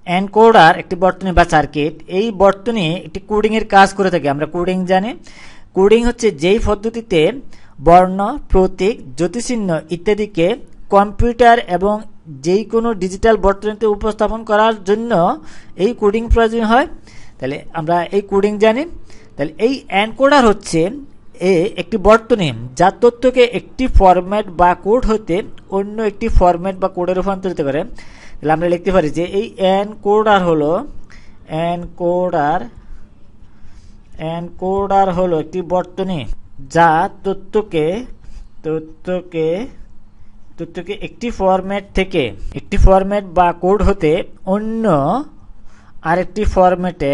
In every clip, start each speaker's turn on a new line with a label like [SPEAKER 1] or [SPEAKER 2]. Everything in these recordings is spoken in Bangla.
[SPEAKER 1] এনকোডার একটি বর্তনী বা সার্কিট, এই বর্তনী একটি কোডিং এর কাজ করে থাকে। আমরা কোডিং জানি। কোডিং হচ্ছে যেই পদ্ধতিতে বর্ণ, প্রতীক, জ্যোতিচিহ্ন ইত্যাদিকে কম্পিউটার এবং যেই কোনো ডিজিটাল বর্তনীতে উপস্থাপন করার জন্য এই কোডিং প্রয়োজন হয়। তাহলে আমরা এই কোডিং জানি। তাহলে এই এনকোডার হচ্ছে একটি বর্তনী যা তথ্যকে একটি ফরম্যাট বা কোড হতে অন্য একটি ফরম্যাট বা কোডে রূপান্তরিত করে। তাহলে আমরা লিখতে পারি যে এই এনকোডার হলো একটি বর্তনী যা তথ্যকে একটি ফরম্যাট বা কোড হতে অন্য আরেকটি ফরম্যাটে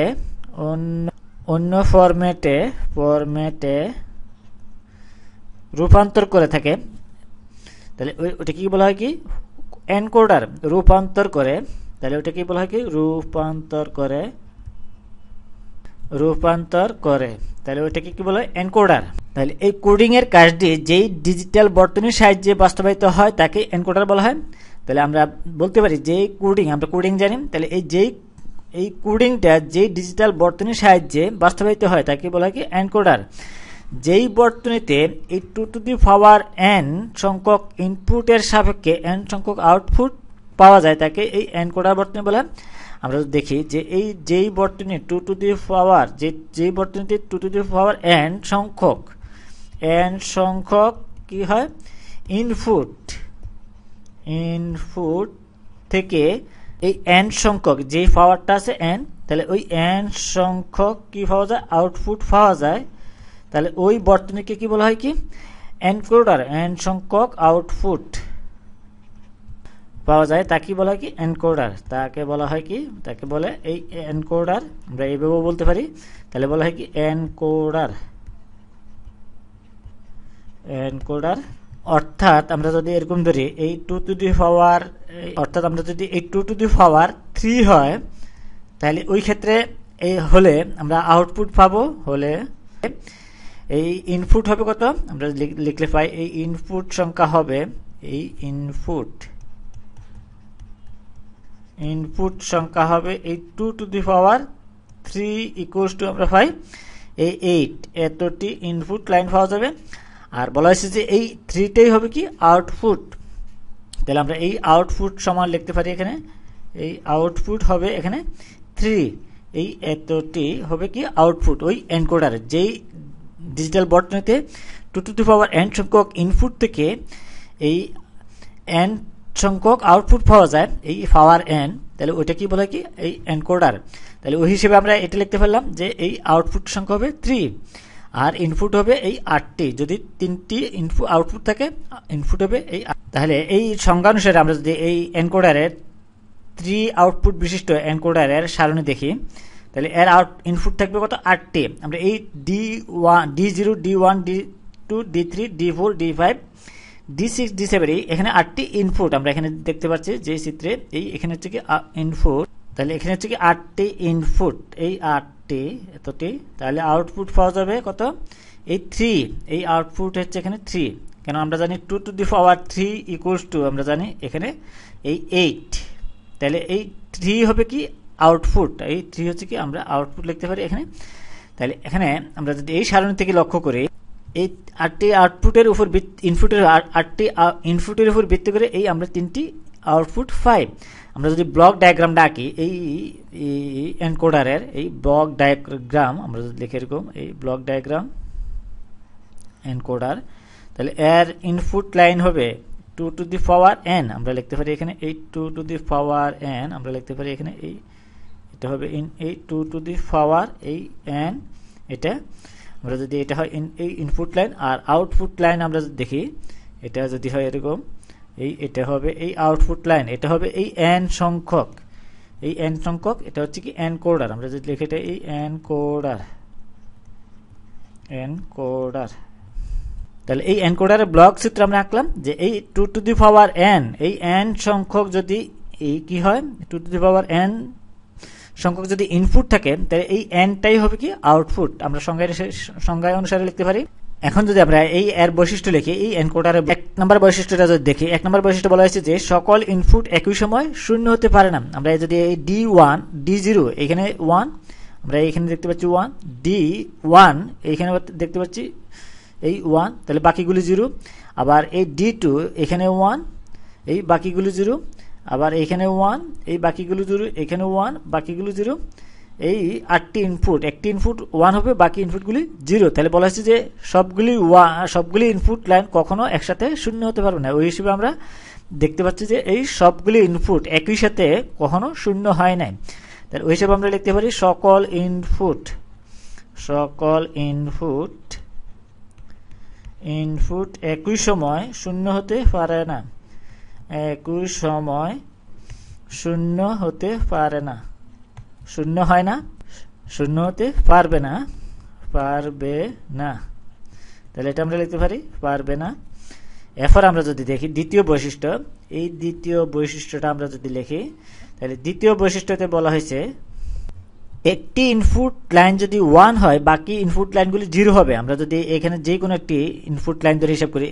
[SPEAKER 1] রূপান্তর করে থাকে। তাহলে ওটা কি বলা হয় কি এনকোডার রূপান্তর করে। তাহলে ওটা কি বলা হয় কি রূপান্তর করে। তাহলে ওটাকে কি বলা হয় এনকোডার। তাহলে এই কোডিং এর কাজটি যেই ডিজিটাল বর্তনীর সাহায্যে বাস্তবায়িত হয় তাকে এনকোডার বলা হয়। তাহলে আমরা বলতে পারি যে আমরা কোডিং জানি। তাহলে এই কোডিংটা যেই ডিজিটাল বর্তনীর সাহায্যে বাস্তবায়িত হয় তাকে বলা হয় কি এনকোডার। যেই বর্তনীতে এই 2n সংখ্যক ইনপুটের সাপেক্ষে n সংখ্যক আউটপুট পাওয়া যায় তাকে এই এনকোডার বর্তনী বলা হয়। আমরা দেখি যে যেই বর্তনী 2n সংখ্যক কি হয় ইনপুট থেকে এই n সংখ্যক যেই পাওয়ারটা আছে n, তাহলে ওই n সংখ্যক কি পাওয়া যায় আউটপুট পাওয়া যায়। তাহলে ওই বর্তনীকে কি বলা হয় কি এনকোডার। n সংখ্যক আউটপুট পাওয়া যায় তাকে বলা হয় কি এনকোডার। তাকে বলে এই এনকোডার। আমরা এইভাবেও বলতে পারি। তাহলে বলা হয় কি এনকোডার। অর্থাৎ আমরা যদি এরকম ধরি এই 2 হয় তাহলে ওই ক্ষেত্রে হলে আমরা আউটপুট পাবো হলে এই ইনপুট হবে কত আমরা লিখলে পাই এই ইনপুট সংখ্যা হবে এই ইনপুট এই 2 ইকুয়ালস টু আমরা পাই এই 8 এতটি ইনপুট লাইন পাওয়া যাবে। আর বলা হয়েছে যে এই 3টাই হবে কি আউটপুট। তাহলে আমরা এই আউটপুট সমান লিখতে পারি এখানে এই আউটপুট হবে এখানে 3, এই এতটি হবে কি আউটপুট ওই এনকোডার যেই ডিজিটাল বর্তনীতে 2n সংখ্যক ইনপুট থেকে এই n সংখ্যক আউটপুট পাওয়া যায় এই পাওয়ার n। তাহলে ওইটা কি বলা হয় কি এই এনকোডার। তাহলে ওই হিসেবে আমরা এটা লিখতে পারলাম যে এই আউটপুট সংখ্যা হবে 3 আর ইনপুট হবে এই 8টি। যদি 3টি আউটপুট থাকে ইনপুট হবে এই। তাহলে এই সংজ্ঞা অনুসারে আমরা যদি এই এনকোডারের 3 আউটপুট বিশিষ্ট এনকোডারের সারণী দেখি তাহলে এর ইনপুট থাকবে কত 8টি। আমরা এই D0 D1 D2 D3 D4 D5 D6 D7 এখানে 8টি ইনপুট আমরা এখানে দেখতে পাচ্ছি যে চিত্রে এই এখানে হচ্ছে কি ইনপুট। তাহলে এখানে হচ্ছে কি 8টি ইনপুট এই 8টি এতটি। তাহলে আউটপুট পাওয়া যাবে কত এই 3। এই আউটপুট হচ্ছে এখানে 3 কেন আমরা জানি 2 ইকুয়ালস টু আমরা জানি এখানে এই 8। তাহলে এই 3 হবে কি আউটপুট। এই 3 হচ্ছে কি আমরা আউটপুট লিখতে পারি এখানে। তাহলে এখানে আমরা যদি এই সারণী থেকে লক্ষ্য করি এই 8টি আউটপুটের উপর ইনপুটের 8টি ইনপুটের উপর ভিত্তি করে এই আমরা 3টি আউটপুট 5। আমরা যদি ব্লক ডায়াগ্রামটা আঁকি এই এনকোডারের এই ব্লক ডায়াগ্রাম আমরা যদি লিখে এরকম এই ব্লক ডায়াগ্রাম এনকোডার। তাহলে এর ইনপুট লাইন হবে 2n আমরা লিখতে পারি এখানে এই 2n আমরা লিখতে পারি এখানে এই এটা হবে এই 2 এই n এটা আমরা যদি এটা হয় এই ইনপুট লাইন আর আউটপুট লাইন আমরা যদি দেখি এটা যদি হয় এরকম এই এটা হবে এই আউটপুট লাইন এটা হবে এই n সংখ্যক এটা হচ্ছে কি এনকোডার। আমরা যদি লিখি এটা এই এনকোডার। তাহলে এই এনকোডারের ব্লক চিত্র আমরা আঁকলাম যে এই 2n এই n সংখ্যক যদি এই কি হয় 2n সংখ্যক যদি ইনপুট থাকে তাহলে এই nটাই হবে কি আউটপুট। আমরা সংজ্ঞা অনুসারে লিখতে পারি এখন যদি আমরা এই এর বৈশিষ্ট্য লিখি, এই এনকোডারের 1 নম্বর বৈশিষ্ট্যটা যদি দেখি, 1 নম্বর বৈশিষ্ট্য বলা হয়েছে যে সকল ইনপুট একই সময় শূন্য হতে পারে না। আমরা যদি এই D1 D0 এখানে 1, আমরা এখানে দেখতে পাচ্ছি 1, D1 এখানে দেখতে পাচ্ছি এই 1, তাহলে বাকিগুলি 0। আবার এই D2 এখানে 1, এই বাকিগুলি 0। আবার এখানে 1, এই বাকিগুলো 0, এখানে 1, বাকিগুলো 0। এই 8টি ইনপুট, একটি ইনপুট 1 হবে, বাকি ইনপুটগুলি 0। তাহলে বলা হচ্ছে যে সবগুলি ইনপুট লাইন কখনো একসাথে শূন্য হতে পারবে না। ওই হিসেবে আমরা দেখতে পাচ্ছি যে এই সবগুলি ইনপুট একই সাথে কখনো শূন্য হয় নাই। তাহলে ওই হিসেবে আমরা লিখতে পারি সকল ইনপুট একই সময় শূন্য হতে পারে না, একই সময় শূন্য হতে পারে না, শূন্য হয় না, শূন্য হতে পারবে না, তাহলে এটা আমরা লিখতে পারি পারবে না। এরপর আমরা যদি দেখি দ্বিতীয় বৈশিষ্ট্য, এই দ্বিতীয় বৈশিষ্ট্যটা আমরা যদি লিখি, তাহলে দ্বিতীয় বৈশিষ্ট্যতে বলা হয়েছে একটি ইনপুট লাইন যদি 1 হয়, বাকি ইনপুট লাইনগুলি 0 হবে। আমরা যদি এখানে যে কোনো একটি ইনপুট লাইন ধরে হিসাব করি,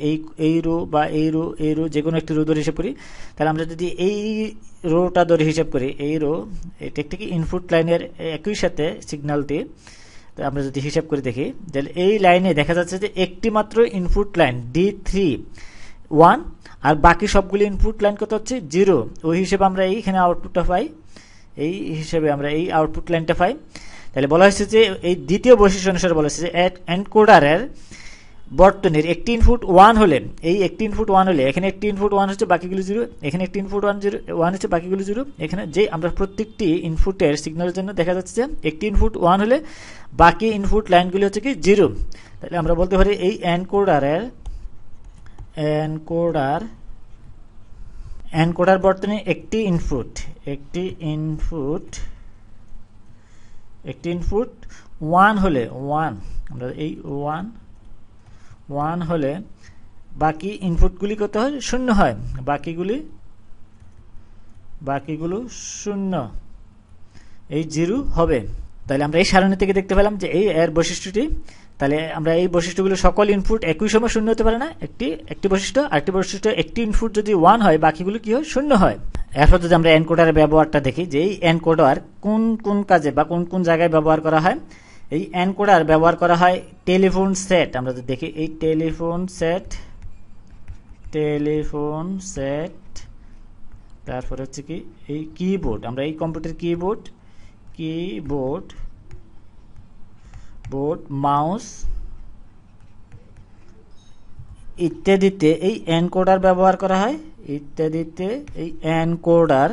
[SPEAKER 1] এই রো বা এই রো যে কোনো একটি রো ধরে হিসাব করি, তাহলে আমরা যদি এই রোটা ধরে হিসাব করি, এই রো এটা একটি ইনপুট লাইনের একই সাথে সিগন্যালটি, তো আমরা যদি হিসাব করে দেখি, তাহলে এই লাইনে দেখা যাচ্ছে যে একটি মাত্র ইনপুট লাইন D3 1, আর বাকি সবগুলি ইনপুট লাইন কত হচ্ছে 0। ওই হিসেবে আমরা এইখানে আউটপুটটা পাই, এই হিসেবে আমরা এই আউটপুট লাইনটা পাই। তাহলে বলা হয়েছে যে এই দ্বিতীয় বৈশিষ্ট্য অনুসারে বলা হয়েছে যে এনকোডারের বর্তনীর একটি ইনপুট 1 হলে, এই একটি ইনপুট 1 হলে এখানে একটি ইনপুট 1 হচ্ছে, বাকিগুলো 0, এখানে একটি ইনপুট 1 হচ্ছে, বাকিগুলো 0। এখানে যে আমরা প্রত্যেকটি ইনপুটের সিগন্যালের জন্য দেখা যাচ্ছে যে একটি ইনপুট 1 হলে বাকি ইনপুট লাইনগুলি হচ্ছে কি 0। তাহলে আমরা বলতে পারি এই এনকোডার বর্তনী একটি ইনপুট 1 হলে, আমরা এই 1 হলে বাকি ইনপুটগুলি কত হয়, 0 হয়, বাকিগুলো 0, এই 0 হবে। তাহলে আমরা এই সারণী থেকে দেখতে পেলাম যে এই এর বৈশিষ্ট্যটি, তাহলে আমরা এই বৈশিষ্ট্যগুলো সকল ইনপুট একই সময় শূন্য হতে পারে না, একটি বৈশিষ্ট্য। আরেকটি বৈশিষ্ট্য, একটি ইনপুট যদি 1 হয়, বাকিগুলো কি হয়, 0 হয়। এরপর যদি আমরা এনকোডারের ব্যবহারটা দেখি, যে এই এনকোডার কোন কাজে বা কোন জায়গায় ব্যবহার করা হয়। এই এনকোডার ব্যবহার করা হয় টেলিফোন সেট, আমরা যদি দেখি এই টেলিফোন সেট, তারপর হচ্ছে কি এই কিবোর্ড, আমরা এই কম্পিউটার কিবোর্ড, মাউস ইত্যাদিতে এই এনকোডার ব্যবহার করা হয়, ইত্যাদিতে এই এনকোডার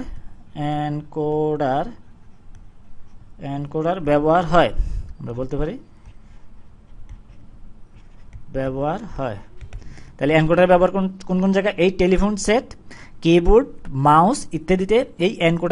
[SPEAKER 1] ব্যবহার হয়, আমরা বলতে পারি ব্যবহার হয়। তাহলে এনকোডার ব্যবহার কোন জায়গায়, এই টেলিফোন সেট, কিবোর্ড, মাউস ইত্যাদিতে এই এনকোডার